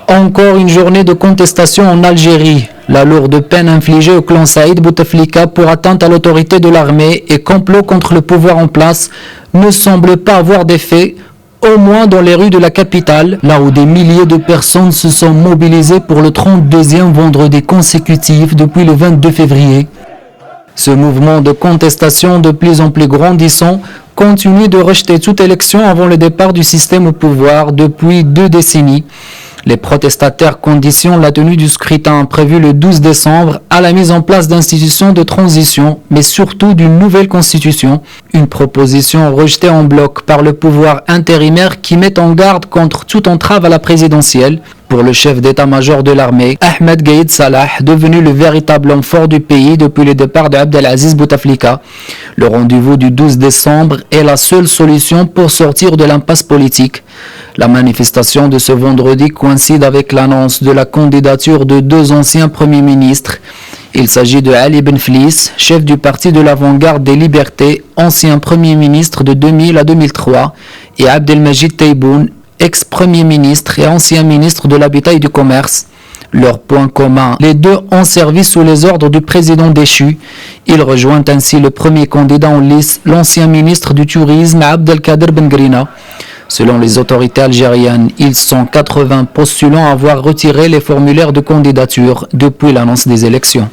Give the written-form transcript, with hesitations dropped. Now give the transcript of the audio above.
Encore une journée de contestation en Algérie. La lourde peine infligée au clan Saïd Bouteflika pour atteinte à l'autorité de l'armée et complot contre le pouvoir en place ne semble pas avoir d'effet, au moins dans les rues de la capitale, là où des milliers de personnes se sont mobilisées pour le 32e vendredi consécutif depuis le 22 février. Ce mouvement de contestation de plus en plus grandissant continue de rejeter toute élection avant le départ du système au pouvoir depuis 2 décennies. Les protestataires conditionnent la tenue du scrutin prévu le 12 décembre à la mise en place d'institutions de transition, mais surtout d'une nouvelle constitution. Une proposition rejetée en bloc par le pouvoir intérimaire qui met en garde contre toute entrave à la présidentielle. Pour le chef d'état-major de l'armée, Ahmed Gaïd Salah, devenu le véritable homme fort du pays depuis le départ de Abdelaziz Bouteflika, le rendez-vous du 12 décembre est la seule solution pour sortir de l'impasse politique. La manifestation de ce vendredi coïncide avec l'annonce de la candidature de 2 anciens premiers ministres. Il s'agit de Ali Ben Fliss, chef du parti de l'avant-garde des libertés, ancien premier ministre de 2000 à 2003, et Abdelmajid Tebboune, ex-premier ministre et ancien ministre de l'Habitat et du Commerce. Leur point commun, les deux ont servi sous les ordres du président déchu. Il rejoint ainsi le premier candidat en lice, l'ancien ministre du Tourisme Abdelkader Ben Grina. Selon les autorités algériennes, ils sont 80 postulants à avoir retiré les formulaires de candidature depuis l'annonce des élections.